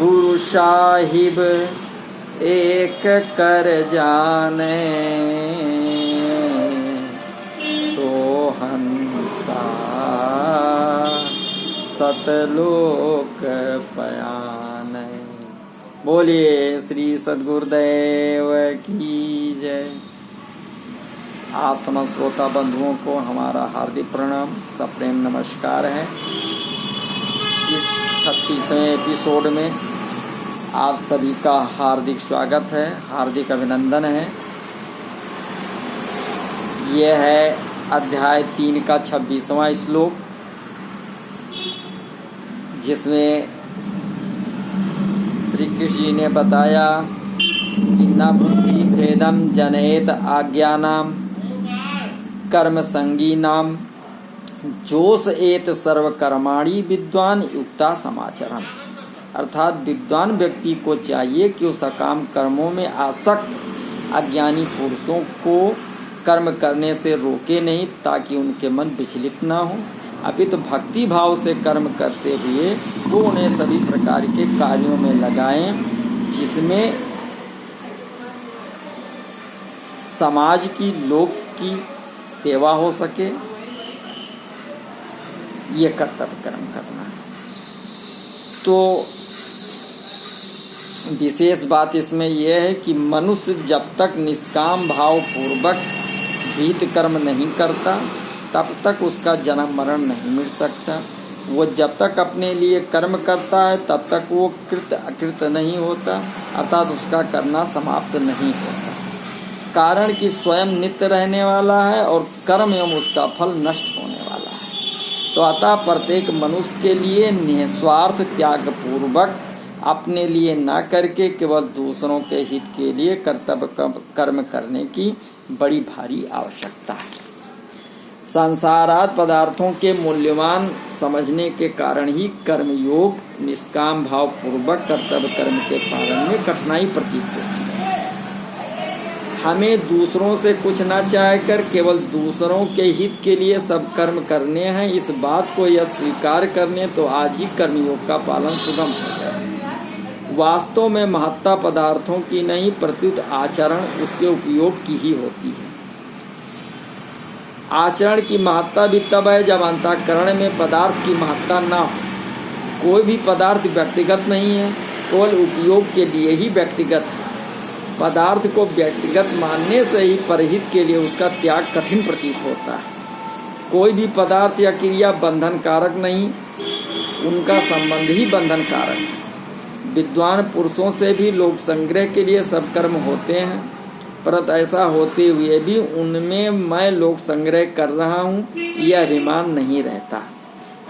गुरु साहिब एक कर जाने, सोहंसा सतलोक पयाने। बोलिए श्री सद्गुरुदेव की जय। आप समस्त श्रोता बंधुओं को हमारा हार्दिक प्रणाम, सप्रेम नमस्कार है। इस 36वें एपिसोड में आप सभी का हार्दिक स्वागत है, हार्दिक अभिनंदन है। यह है अध्याय 3 का 26वां श्लोक, जिसमें श्री कृष्ण जी ने बताया कि न बुद्धि भेदम जनयेत आज्ञानाम कर्म संगी नाम जोश एत सर्व कर्माणि विद्वान युक्ता समाचरण। अर्थात विद्वान व्यक्ति को चाहिए कि उस अकाम कर्मों में आसक्त अज्ञानी पुरुषों को कर्म करने से रोके नहीं, ताकि उनके मन विचलित न हो, अपितु भक्ति भाव से कर्म करते हुए वो उन्हें सभी प्रकार के कार्यों में लगाएं जिसमें समाज की, लोक की सेवा हो सके। ये कर्तव्य कर्म करना है। तो विशेष बात इसमें यह है कि मनुष्य जब तक निष्काम भाव पूर्वक विहित कर्म नहीं करता, तब तक उसका जन्म मरण नहीं मिल सकता। वो जब तक अपने लिए कर्म करता है तब तक वो कृत अकृत नहीं होता, अर्थात उसका करना समाप्त नहीं होता। कारण कि स्वयं नित्य रहने वाला है और कर्म एवं उसका फल नष्ट होने वाला है। तो अतः प्रत्येक मनुष्य के लिए निस्वार्थ त्याग पूर्वक अपने लिए न करके केवल दूसरों के हित के लिए कर्तव्य कर्म करने की बड़ी भारी आवश्यकता है। संसारात पदार्थों के मूल्यवान समझने के कारण ही कर्मयोग निष्काम भाव पूर्वक कर्तव्य कर्म के पालन में कठिनाई प्रतीत होती है। हमें दूसरों से कुछ न चाहकर केवल दूसरों के हित के लिए सब कर्म करने हैं, इस बात को यह स्वीकार करने तो आज ही कर्मयोग का पालन सुगम हो गया। वास्तव में महत्ता पदार्थों की नहीं, प्रत्युत आचरण उसके उपयोग की ही होती है। आचरण की महत्ता भी तब है जब अंतःकरण में पदार्थ की महत्ता न हो। कोई भी पदार्थ व्यक्तिगत नहीं है, केवल उपयोग के लिए ही व्यक्तिगत है। पदार्थ को व्यक्तिगत मानने से ही परहित के लिए उसका त्याग कठिन प्रतीत होता है। कोई भी पदार्थ या क्रिया बंधन कारक नहीं, उनका संबंध ही बंधन कारक है। विद्वान पुरुषों से भी लोक संग्रह के लिए सब कर्म होते हैं, परंतु ऐसा होते हुए भी उनमें मैं लोक संग्रह कर रहा हूँ यह अभिमान नहीं रहता।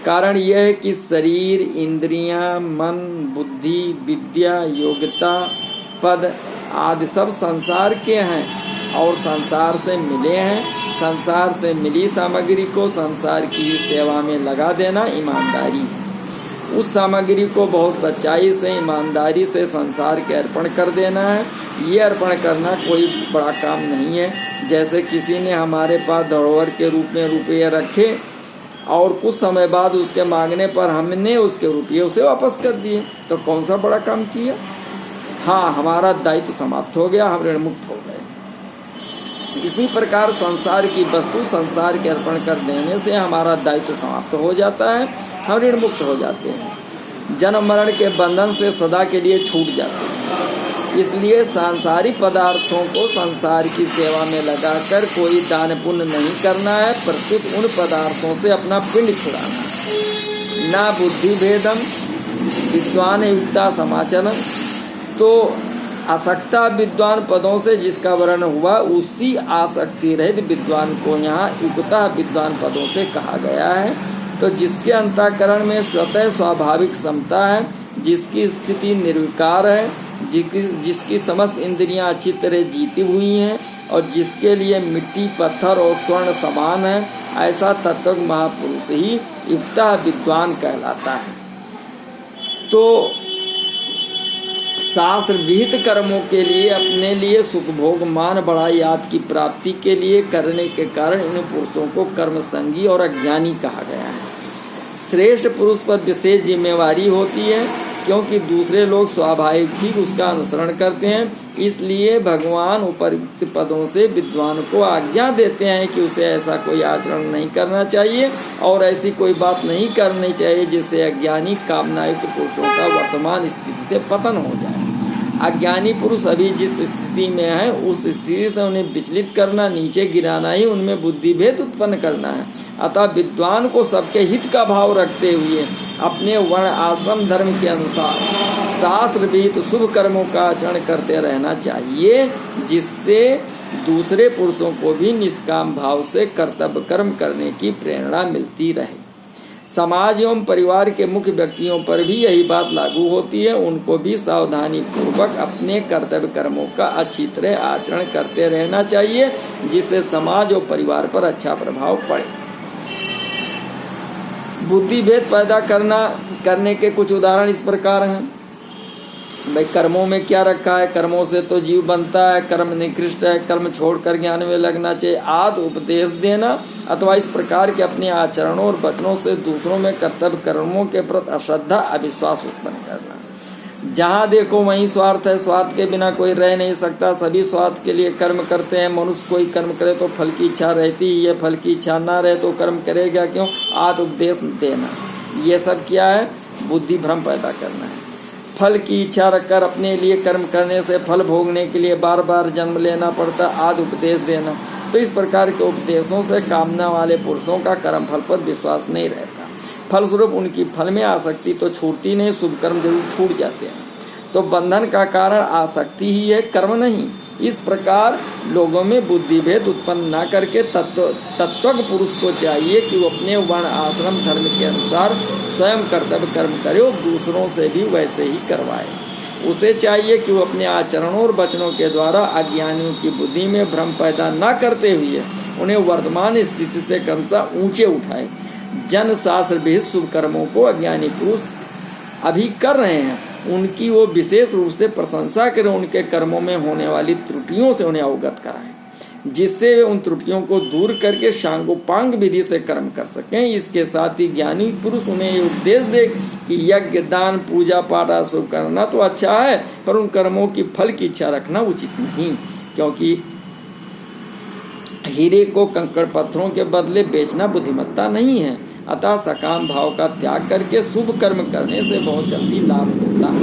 कारण यह है कि शरीर, इंद्रियां, मन, बुद्धि, विद्या, योग्यता, पद आदि सब संसार के हैं और संसार से मिले हैं। संसार से मिली सामग्री को संसार की सेवा में लगा देना ईमानदारी है। उस सामग्री को बहुत सच्चाई से, ईमानदारी से संसार के अर्पण कर देना है। ये अर्पण करना कोई बड़ा काम नहीं है। जैसे किसी ने हमारे पास धरोहर के रूप में रुपये रखे और कुछ समय बाद उसके मांगने पर हमने उसके रुपये उसे वापस कर दिए, तो कौन सा बड़ा काम किया? हाँ, हमारा दायित्व समाप्त हो गया, हम ऋण मुक्त हो गए। इसी प्रकार संसार की वस्तु संसार के अर्पण कर देने से हमारा दायित्व समाप्त हो जाता है, हम ऋण मुक्त हो जाते हैं, जन्म मरण के बंधन से सदा के लिए छूट जाते हैं। इसलिए सांसारिक पदार्थों को संसार की सेवा में लगाकर कोई दान पुण्य नहीं करना है, प्रत्युत उन पदार्थों से अपना पिंड छुड़ाना है। ना बुद्धि भेदम विद्वान युक्ता समाचरण। तो आसक्ता विद्वान पदों से जिसका वर्णन हुआ, उसी आसक्ति रहित विद्वान को यहाँ युक्ता विद्वान पदों से कहा गया है। तो जिसके अंतःकरण में स्वतः स्वाभाविक समता है, जिसकी स्थिति निर्विकार है, जिसकी समस्त इंद्रियां अच्छी तरह जीती हुई हैं और जिसके लिए मिट्टी, पत्थर और स्वर्ण समान है, ऐसा तत्व महापुरुष ही युक्ता विद्वान कहलाता है। तो शास्त्र विहित कर्मों के लिए अपने लिए सुख भोग, मान, बड़ाई आदि की प्राप्ति के लिए करने के कारण इन पुरुषों को कर्म संगी और अज्ञानी कहा गया है। श्रेष्ठ पुरुष पर विशेष जिम्मेवारी होती है क्योंकि दूसरे लोग स्वाभाविक ही उसका अनुसरण करते हैं। इसलिए भगवान उपर्युक्त पदों से विद्वान को आज्ञा देते हैं कि उसे ऐसा कोई आचरण नहीं करना चाहिए और ऐसी कोई बात नहीं करनी चाहिए जिससे अज्ञानी कामनायुक्त पुरुषों का वर्तमान स्थिति से पतन हो जाए। अज्ञानी पुरुष अभी जिस स्थिति में है उस स्थिति से उन्हें विचलित करना, नीचे गिराना ही उनमें बुद्धि भेद उत्पन्न करना है। अतः विद्वान को सबके हित का भाव रखते हुए अपने वर्ण आश्रम धर्म के अनुसार शास्त्र विहित शुभ कर्मों का आचरण करते रहना चाहिए, जिससे दूसरे पुरुषों को भी निष्काम भाव से कर्तव्य कर्म करने की प्रेरणा मिलती रहे। समाज एवं परिवार के मुख्य व्यक्तियों पर भी यही बात लागू होती है। उनको भी सावधानी पूर्वक अपने कर्तव्य कर्मों का अच्छी तरह आचरण करते रहना चाहिए, जिससे समाज और परिवार पर अच्छा प्रभाव पड़े। बुद्धि भेद पैदा करने के कुछ उदाहरण इस प्रकार हैं। भाई कर्मों में क्या रखा है, कर्मों से तो जीव बनता है, कर्म निकृष्ट है, कर्म छोड़कर ज्ञान में लगना चाहिए आदि उपदेश देना, अथवा इस प्रकार के अपने आचरणों और वचनों से दूसरों में कर्तव्य कर्मों के प्रति अश्रद्धा अविश्वास उत्पन्न करना। जहाँ देखो वहीं स्वार्थ है, स्वार्थ के बिना कोई रह नहीं सकता, सभी स्वार्थ के लिए कर्म करते हैं। मनुष्य कोई कर्म करे तो फल की इच्छा रहती है, फल की इच्छा ना रहे तो कर्म करेगा क्यों, आदि उपदेश देना। ये सब क्या है, बुद्धि भ्रम पैदा करना है। फल की इच्छा रखकर अपने लिए कर्म करने से फल भोगने के लिए बार बार जन्म लेना पड़ता, आदि उपदेश देना। तो इस प्रकार के उपदेशों से कामना वाले पुरुषों का कर्म फल पर विश्वास नहीं रहता, फलस्वरूप उनकी फल में आसक्ति तो छूटती नहीं, शुभ कर्म जरूर छूट जाते हैं। तो बंधन का कारण आसक्ति ही है, कर्म नहीं। इस प्रकार लोगों में बुद्धि भेद उत्पन्न न करके तत्वज्ञ पुरुष को चाहिए कि वो अपने वर्ण आश्रम धर्म के अनुसार स्वयं कर्तव्य कर्म करे और दूसरों से भी वैसे ही करवाए। उसे चाहिए कि वो अपने आचरणों और वचनों के द्वारा अज्ञानियों की बुद्धि में भ्रम पैदा न करते हुए उन्हें वर्तमान स्थिति से क्रमशः ऊंचे उठाए। जन शास्त्र विहित शुभ कर्मों को अज्ञानी पुरुष अभी कर रहे हैं, उनकी वो विशेष रूप से प्रशंसा करें, उनके कर्मों में होने वाली त्रुटियों से उन्हें अवगत कराएं, जिससे वे उन त्रुटियों को दूर करके सांगोपांग विधि से कर्म कर सकें। इसके साथ ही ज्ञानी पुरुष उन्हें ये उपदेश दे कि यज्ञ दान पूजा पाठ शुभ करना तो अच्छा है, पर उन कर्मों की फल की इच्छा रखना उचित नहीं, क्योंकि हीरे को कंकड़ पत्थरों के बदले बेचना बुद्धिमत्ता नहीं है। अतः सकाम भाव का त्याग करके शुभ कर्म करने से बहुत जल्दी लाभ होता है।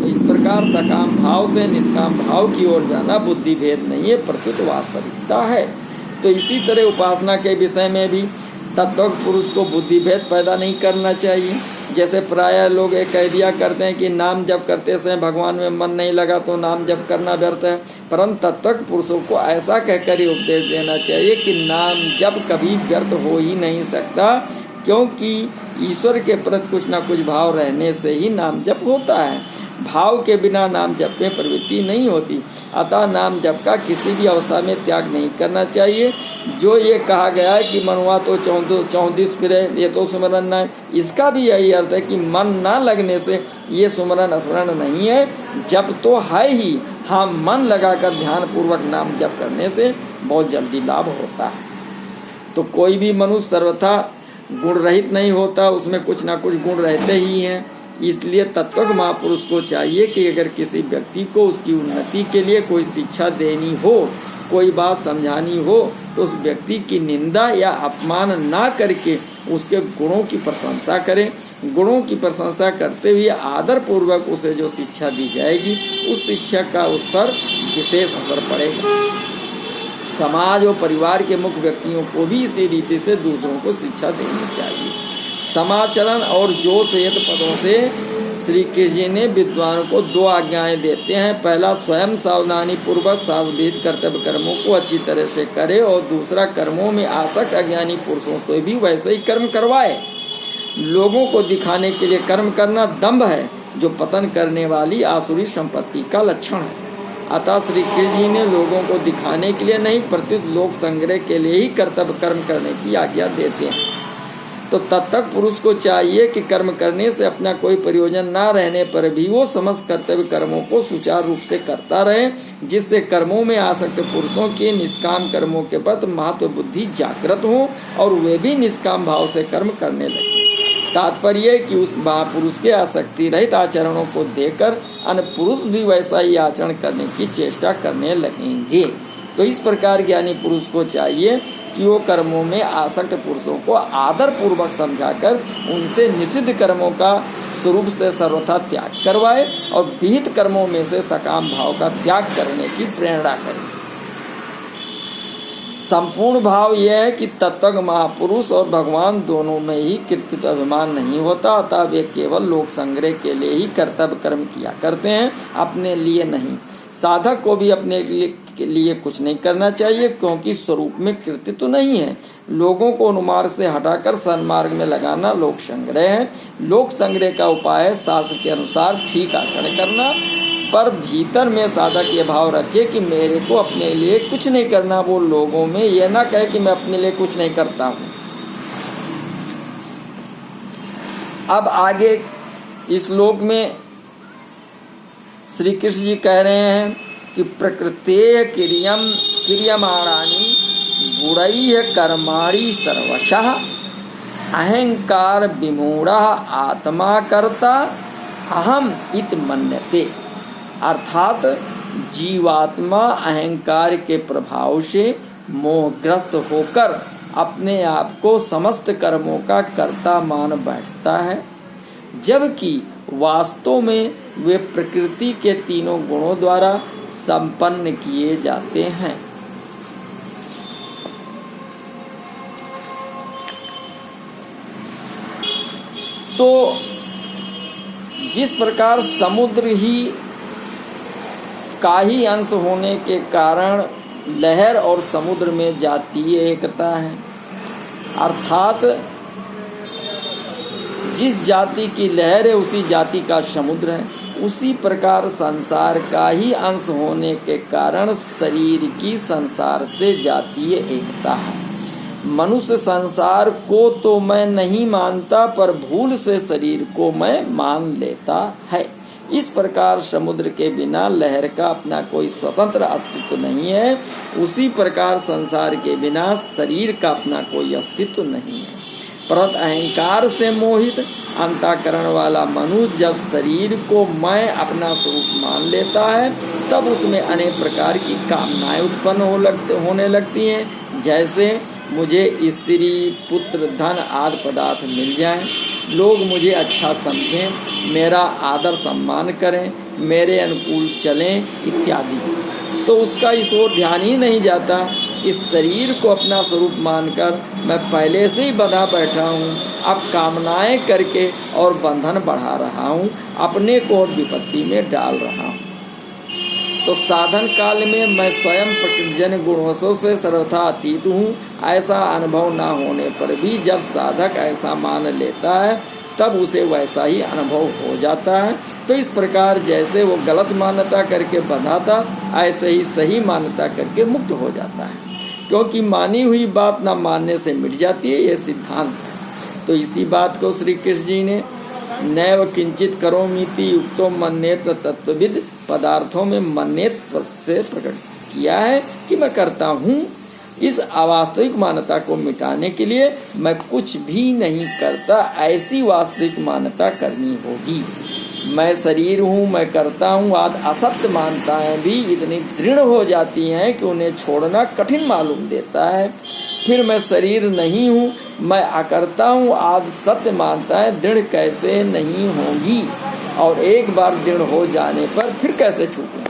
तो इस प्रकार सकाम भाव से निष्काम भाव की ओर जाना बुद्धि भेद नहीं है, प्रत्युत वास्तविकता है। तो इसी तरह उपासना के विषय में भी तत्वज्ञ पुरुष को बुद्धि भेद पैदा नहीं करना चाहिए। जैसे प्रायः लोग एक कह दिया करते हैं कि नाम जप करते समय भगवान में मन नहीं लगा तो नाम जप करना व्यर्थ है, परंतु तत्वज्ञ पुरुषों को ऐसा कहकर ही उपदेश देना चाहिए कि नाम जप कभी व्यर्थ हो ही नहीं सकता, क्योंकि ईश्वर के प्रति कुछ न कुछ भाव रहने से ही नाम जप होता है। भाव के बिना नाम जप में प्रवृत्ति नहीं होती। अतः नाम जप का किसी भी अवस्था में त्याग नहीं करना चाहिए। जो ये कहा गया है कि मनुआ तो 34 फिरे ये तो सुमरन न है, इसका भी यही अर्थ है कि मन ना लगने से ये सुमरन स्मरण नहीं है, जप तो है ही। हाँ, मन लगाकर ध्यान पूर्वक नाम जप करने से बहुत जल्दी लाभ होता है। तो कोई भी मनुष्य सर्वथा गुण रहित नहीं होता, उसमें कुछ ना कुछ गुण रहते ही हैं। इसलिए तत्वज्ञ महापुरुष को चाहिए कि अगर किसी व्यक्ति को उसकी उन्नति के लिए कोई शिक्षा देनी हो, कोई बात समझानी हो, तो उस व्यक्ति की निंदा या अपमान ना करके उसके गुणों की प्रशंसा करें। गुणों की प्रशंसा करते हुए आदर पूर्वक उसे जो शिक्षा दी जाएगी उस शिक्षा का उस पर विशेष असर पड़ेगा। समाज और परिवार के मुख्य व्यक्तियों को भी इसी रीति से दूसरों को शिक्षा देनी चाहिए। समाचरण और जोश सहित पदों से श्री कृष्ण जी ने विद्वानों को 2 आज्ञाएं देते हैं। पहला, स्वयं सावधानी पूर्वक शास्त्रविहित कर्तव्य कर्मों को अच्छी तरह से करे, और दूसरा, कर्मों में आसक्त अज्ञानी पुरुषों से भी वैसे ही कर्म करवाए। लोगों को दिखाने के लिए कर्म करना दंभ है, जो पतन करने वाली आसुरी संपत्ति का लक्षण है। अतः श्री कृष्ण जी ने लोगों को दिखाने के लिए नहीं, प्रत्युत लोक संग्रह के लिए ही कर्तव्य कर्म करने की आज्ञा देते हैं। तो तत्वज्ञ पुरुष को चाहिए कि कर्म करने से अपना कोई प्रयोजन न रहने पर भी वो समस्त कर्तव्य कर्मों को सुचारू रूप से करता रहे, जिससे कर्मों में आसक्त पुरुषों के निष्काम कर्मों के प्रति महत्व बुद्धि जागृत हो और वे भी निष्काम भाव से कर्म करने लगे। तात्पर्य कि उस महापुरुष के आसक्ति रहित आचरणों को देखकर अन्य पुरुष भी वैसा ही आचरण करने की चेष्टा करने लगेंगे। तो इस प्रकार ज्ञानी पुरुष को चाहिए कि वो कर्मों में आसक्त पुरुषों को आदर पूर्वक समझाकर उनसे निषिद्ध कर्मों का स्वरूप से सर्वथा त्याग करवाए और विहित कर्मों में से सकाम भाव का त्याग करने की प्रेरणा करे। संपूर्ण भाव यह है कि तत्व महापुरुष और भगवान दोनों में ही कृतित्व अभिमान नहीं होता, अतः वे केवल लोक संग्रह के लिए ही कर्तव्य कर्म किया करते हैं, अपने लिए नहीं। साधक को भी अपने लिए कुछ नहीं करना चाहिए, क्योंकि स्वरूप में कृतित्व नहीं है। लोगों को अनुमार्ग से हटाकर सन्मार्ग में लगाना लोक संग्रह है। लोक संग्रह का उपाय है शास्त्र के अनुसार ठीक आचरण करना, पर भीतर में साधक ये भाव रखे कि मेरे को अपने लिए कुछ नहीं करना। वो लोगों में ये ना कहे कि मैं अपने लिए कुछ नहीं करता हूँ। अब आगे इस श्लोक में श्री कृष्ण जी कह रहे हैं कि प्रकृतेः क्रियमाणानि गुणैः कर्माणि सर्वशः अहंकार विमूढ़ः आत्मा कर्ता अहम इति मन्यते। अर्थात जीवात्मा अहंकार के प्रभाव से मोहग्रस्त होकर अपने आप को समस्त कर्मों का कर्ता मान बैठता है, जबकि वास्तव में वे प्रकृति के तीनों गुणों द्वारा संपन्न किए जाते हैं। तो जिस प्रकार समुद्र ही का ही अंश होने के कारण लहर और समुद्र में जातीय एकता है, अर्थात जिस जाति की लहर है उसी जाति का समुद्र है, उसी प्रकार संसार का ही अंश होने के कारण शरीर की संसार से जातीय एकता है। मनुष्य संसार को तो मैं नहीं मानता, पर भूल से शरीर को मैं मान लेता है। इस प्रकार समुद्र के बिना लहर का अपना कोई स्वतंत्र अस्तित्व नहीं है, उसी प्रकार संसार के बिना शरीर का अपना कोई अस्तित्व नहीं है। परंतु अहंकार से मोहित अंतःकरण वाला मनुष्य जब शरीर को मैं अपना स्वरूप मान लेता है, तब उसमें अनेक प्रकार की कामनाएं उत्पन्न होने लगती हैं। जैसे मुझे स्त्री, पुत्र, धन आदि पदार्थ मिल जाएं, लोग मुझे अच्छा समझें, मेरा आदर सम्मान करें, मेरे अनुकूल चलें इत्यादि। तो उसका इस ओर ध्यान ही नहीं जाता कि शरीर को अपना स्वरूप मानकर मैं पहले से ही बंधा बैठा हूँ, अब कामनाएं करके और बंधन बढ़ा रहा हूँ, अपने को विपत्ति में डाल रहा हूँ। तो साधन काल में मैं स्वयं प्रकृतिजन्य गुणों से सर्वथा अतीत हूँ, ऐसा अनुभव न होने पर भी जब साधक ऐसा मान लेता है तब उसे वैसा ही अनुभव हो जाता है। तो इस प्रकार जैसे वो गलत मान्यता करके बंधा था, ऐसे ही सही मान्यता करके मुक्त हो जाता है, क्योंकि मानी हुई बात न मानने से मिट जाती है, यह सिद्धांत है। तो इसी बात को श्री कृष्ण जी ने नैव किंचित करोमीति युक्तो मन्येत तत्वविद पदार्थों में मन्येत से प्रकट किया है कि मैं करता हूँ। इस अवास्तविक मान्यता को मिटाने के लिए मैं कुछ भी नहीं करता, ऐसी वास्तविक मान्यता करनी होगी। मैं शरीर हूँ, मैं करता हूँ आदि असत्य मान्यताएं भी इतनी दृढ़ हो जाती हैं कि उन्हें छोड़ना कठिन मालूम देता है। फिर मैं शरीर नहीं हूँ, मैं अकर्ता हूँ आदि सत्य मान्यताएं दृढ़ कैसे नहीं होंगी, और एक बार दृढ़ हो जाने पर फिर कैसे छूटेंगी।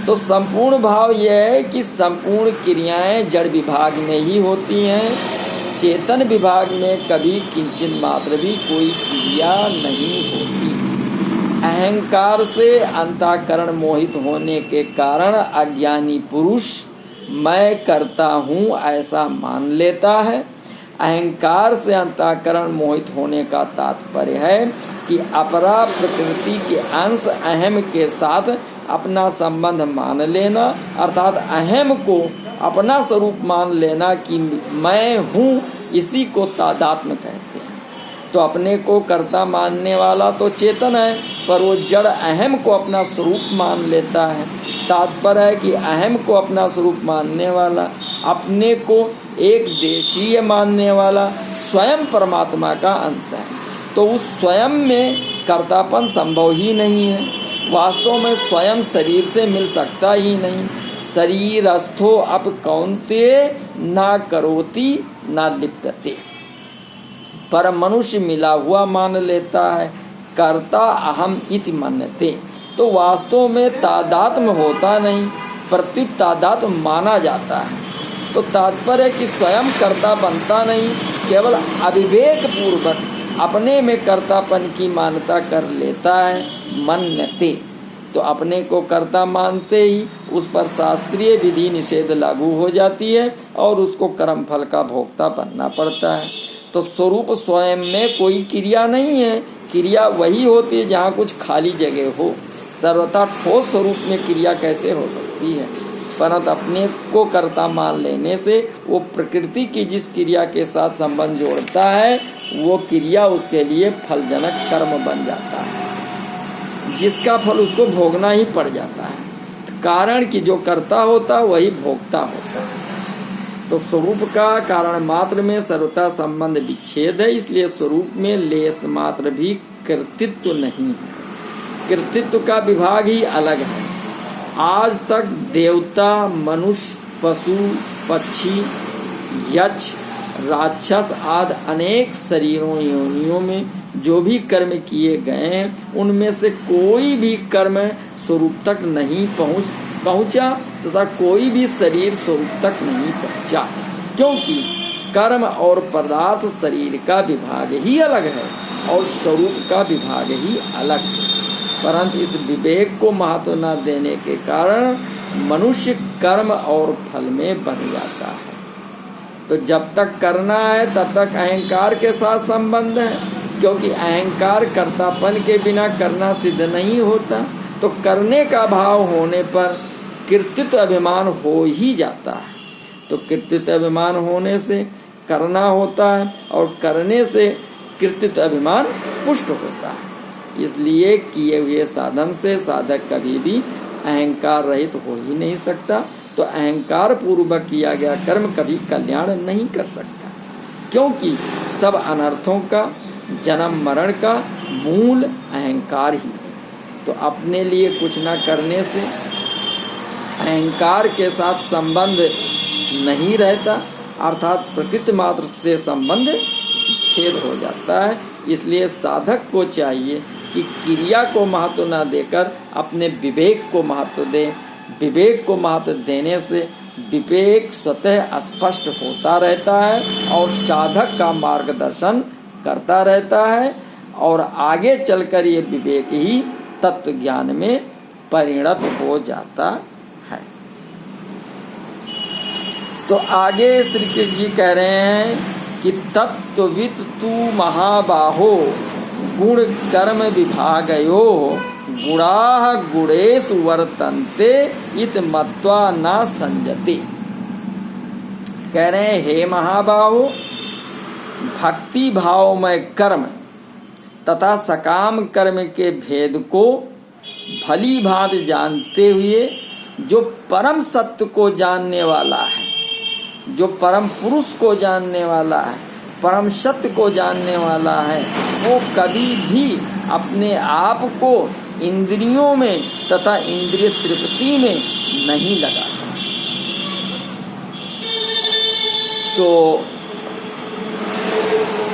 तो संपूर्ण भाव यह है कि संपूर्ण क्रियाएं जड़ विभाग में ही होती हैं, चेतन विभाग में कभी किंचित मात्र भी कोई क्रिया नहीं होती। अहंकार से अंतःकरण मोहित होने के कारण अज्ञानी पुरुष मैं करता हूँ ऐसा मान लेता है। अहंकार से अंतःकरण मोहित होने का तात्पर्य है कि अपरा प्रकृति के अंश अहम के साथ अपना संबंध मान लेना, अर्थात अहम को अपना स्वरूप मान लेना कि मैं हूँ, इसी को तादात्म्य कहते हैं। तो अपने को कर्ता मानने वाला तो चेतन है, पर वो जड़ अहम को अपना स्वरूप मान लेता है। तात्पर्य है कि अहम को अपना स्वरूप मानने वाला अपने को एक देशीय मानने वाला स्वयं परमात्मा का अंश है, तो उस स्वयं में कर्तापन संभव ही नहीं है। वास्तव में स्वयं शरीर से मिल सकता ही नहीं। शरीरस्थो अप कौन्तेय ना करोति ना लिप्यते। पर मनुष्य मिला हुआ मान लेता है, कर्ता अहम इति मन्यते। तो वास्तव में तादात्म्य होता नहीं, प्रत्युत तादात्म्य माना जाता है। तो तात्पर्य कि स्वयं कर्ता बनता नहीं, केवल अविवेक पूर्वक अपने में कर्तापन की मान्यता कर लेता है। मन्यते तो अपने को कर्ता मानते ही उस पर शास्त्रीय विधि निषेध लागू हो जाती है और उसको कर्म फल का भोक्ता बनना पड़ता है। तो स्वरूप स्वयं में कोई क्रिया नहीं है। क्रिया वही होती है जहाँ कुछ खाली जगह हो। सर्वथा ठोस स्वरूप में क्रिया कैसे हो सकती है? परंतु अपने को कर्ता मान लेने से वो प्रकृति की जिस क्रिया के साथ संबंध जोड़ता है, वो क्रिया उसके लिए फलजनक कर्म बन जाता है, जिसका फल उसको भोगना ही पड़ जाता है। कारण कि जो कर्ता होता वही भोगता होता है। तो स्वरूप का कारण मात्र में सर्वथा संबंध विच्छेद है, इसलिए स्वरूप में लेस मात्र भी कर्तृत्व नहीं है। कर्तृत्व का विभाग ही अलग है। आज तक देवता, मनुष्य, पशु, पक्षी, यक्ष, राक्षस आदि अनेक शरीरों योनियों में जो भी कर्म किए गए हैं, उनमें से कोई भी कर्म स्वरूप तक नहीं पहुंचा तथा कोई भी शरीर स्वरूप तक नहीं पहुंचा, क्योंकि कर्म और पदार्थ शरीर का विभाग ही अलग है और स्वरूप का विभाग ही अलग है। परंतु इस विवेक को महत्व न देने के कारण मनुष्य कर्म और फल में बन जाता है। तो जब तक करना है तब तक अहंकार के साथ संबंध है, क्योंकि अहंकार कर्तापन के बिना करना सिद्ध नहीं होता। तो करने का भाव होने पर कृतित्व अभिमान हो ही जाता है। तो कृतित्व अभिमान होने से करना होता है और करने से कृतित्व अभिमान पुष्ट होता है। इसलिए किए हुए साधन से साधक कभी भी अहंकार रहित हो ही नहीं सकता। तो अहंकार पूर्वक किया गया कर्म कभी कल्याण नहीं कर सकता, क्योंकि सब अनर्थों का, जन्म मरण का मूल अहंकार ही। तो अपने लिए कुछ न करने से अहंकार के साथ संबंध नहीं रहता, अर्थात प्रकृति मात्र से संबंध छेद हो जाता है। इसलिए साधक को चाहिए कि क्रिया को महत्व न देकर अपने विवेक को महत्व दे। विवेक को महत्व देने से विवेक स्वतः स्पष्ट होता रहता है और साधक का मार्गदर्शन करता रहता है, और आगे चलकर ये विवेक ही तत्व ज्ञान में परिणत हो जाता है। तो आगे श्री कृष्ण जी कह रहे हैं कि तत्त्ववित् तु महाबाहो गुण कर्म विभागयो गुणाः गुणेषु वर्तन्ते इत मत्वा न संजते। कह रहे हैं, हे महाबाहो, भक्ति भावमय कर्म तथा सकाम कर्म के भेद को भली भांति जानते हुए जो परम सत्य को जानने वाला है, जो परम पुरुष को जानने वाला है, परम सत्य को जानने वाला है, वो कभी भी अपने आप को इंद्रियों में तथा इंद्रिय तृप्ति में नहीं लगाता। तो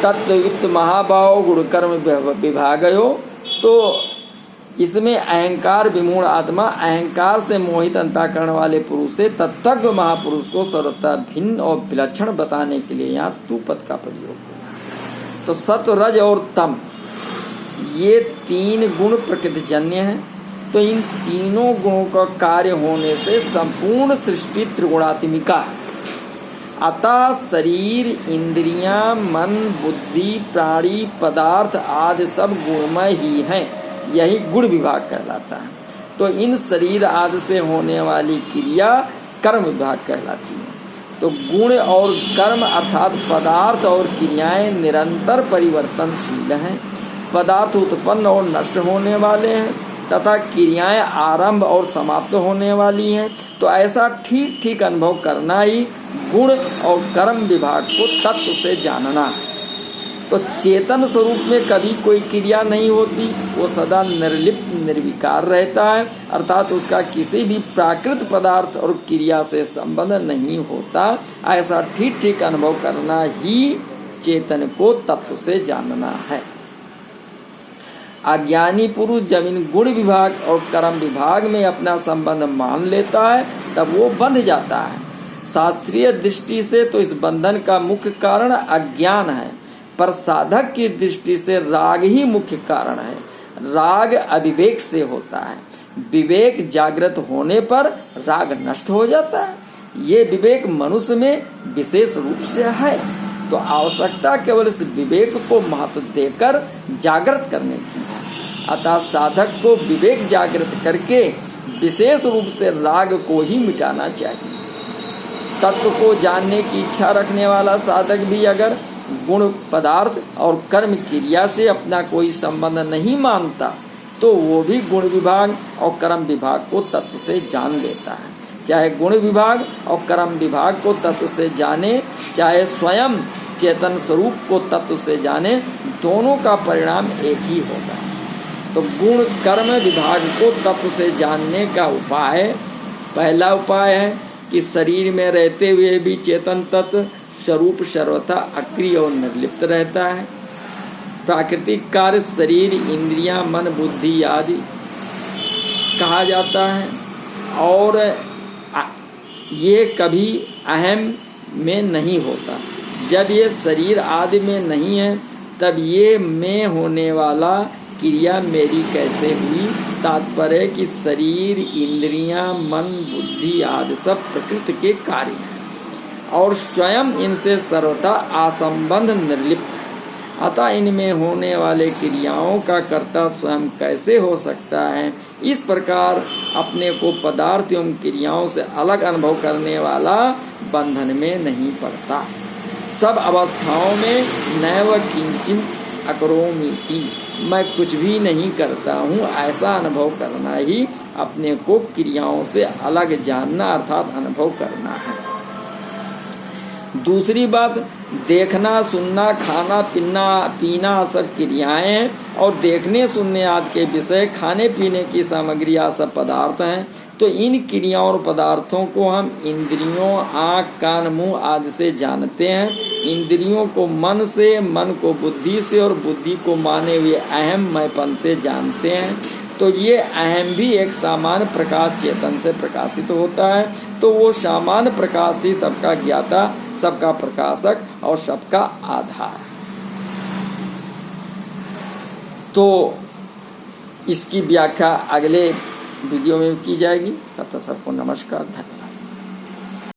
तत्वयुक्त महाभाव गुणकर्म विभागयो, तो इसमें अहंकार विमूढ़ आत्मा, अहंकार से मोहित अंतःकरण वाले पुरुष से तत्त्वज्ञ महापुरुष को सर्वथा भिन्न और विलक्षण बताने के लिए यहाँ तू पद का प्रयोग हुआ। तो सत्व, रज और तम, ये तीन गुण प्रकृतिजन्य हैं। तो इन तीनों गुणों का कार्य होने से संपूर्ण सृष्टि त्रिगुणात्मिका है। अतः शरीर, इंद्रियां, मन, बुद्धि, प्राणी, पदार्थ आदि सब गुणमय ही हैं। यही गुण विभाग कहलाता है। तो इन शरीर आदि से होने वाली क्रिया कर्म विभाग कहलाती है। तो गुण और कर्म अर्थात पदार्थ और क्रियाएं निरंतर परिवर्तनशील हैं। पदार्थ उत्पन्न और नष्ट होने वाले हैं तथा क्रियाएं आरंभ और समाप्त होने वाली हैं, तो ऐसा ठीक ठीक अनुभव करना ही गुण और कर्म विभाग को तत्व से जानना है। तो चेतन स्वरूप में कभी कोई क्रिया नहीं होती, वो सदा निर्लिप्त निर्विकार रहता है, अर्थात उसका किसी भी प्राकृत पदार्थ और क्रिया से संबंध नहीं होता। ऐसा ठीक ठीक अनुभव करना ही चेतन को तत्व से जानना है। अज्ञानी पुरुष जब इन गुण विभाग और कर्म विभाग में अपना संबंध मान लेता है तब वो बंध जाता है। शास्त्रीय दृष्टि से तो इस बंधन का मुख्य कारण अज्ञान है, पर साधक की दृष्टि से राग ही मुख्य कारण है। राग अविवेक से होता है, विवेक जागृत होने पर राग नष्ट हो जाता है। ये विवेक मनुष्य में विशेष रूप से है, तो आवश्यकता केवल इस विवेक को महत्व देकर जागृत करने की है। अतः साधक को विवेक जागृत करके विशेष रूप से राग को ही मिटाना चाहिए। तत्व को जानने की इच्छा रखने वाला साधक भी अगर गुण पदार्थ और कर्म क्रिया से अपना कोई संबंध नहीं मानता तो वो भी गुण विभाग और कर्म विभाग को तत्व से जान लेता है। चाहे गुण विभाग और कर्म विभाग को तत्व से जाने, चाहे स्वयं चेतन स्वरूप को तत्व से जाने, दोनों का परिणाम एक ही होगा। तो गुण कर्म विभाग को तत्व से जानने का उपाय, पहला उपाय है कि शरीर में रहते हुए भी चेतन तत्व स्वरूप सर्वथा अक्रिय और निर्लिप्त रहता है। प्राकृतिक कार्य शरीर, इंद्रियां, मन, बुद्धि आदि कहा जाता है, और ये कभी अहम में नहीं होता। जब ये शरीर आदि में नहीं है तब ये में होने वाला क्रिया मेरी कैसे हुई। तात्पर्य है कि शरीर, इंद्रियां, मन, बुद्धि आदि सब प्रकृति के कार्य हैं और स्वयं इनसे सर्वथा असंबंध निर्लिप्त है। अतः इनमें होने वाले क्रियाओं का कर्ता स्वयं कैसे हो सकता है। इस प्रकार अपने को पदार्थ एवं क्रियाओं से अलग अनुभव करने वाला बंधन में नहीं पड़ता। सब अवस्थाओं में नैव किंचित अकरोमीति, मैं कुछ भी नहीं करता हूँ, ऐसा अनुभव करना ही अपने को क्रियाओं से अलग जानना अर्थात अनुभव करना है। दूसरी बात, देखना, सुनना, खाना, पीना सब क्रियाएं हैं और देखने, सुनने आदि के विषय, खाने पीने की सामग्री सब पदार्थ हैं। तो इन क्रियाओं और पदार्थों को हम इंद्रियों, आँख, कान, मुंह आदि से जानते हैं। इंद्रियों को मन से, मन को बुद्धि से और बुद्धि को माने हुए अहम मैंपन से जानते हैं। तो ये अहम भी एक सामान्य प्रकाश चेतन से प्रकाशित होता है। तो वो सामान्य प्रकाश ही सबका ज्ञाता, सबका प्रकाशक और सबका आधार। तो इसकी व्याख्या अगले वीडियो में की जाएगी। तब तक सबको नमस्कार, धन्यवाद।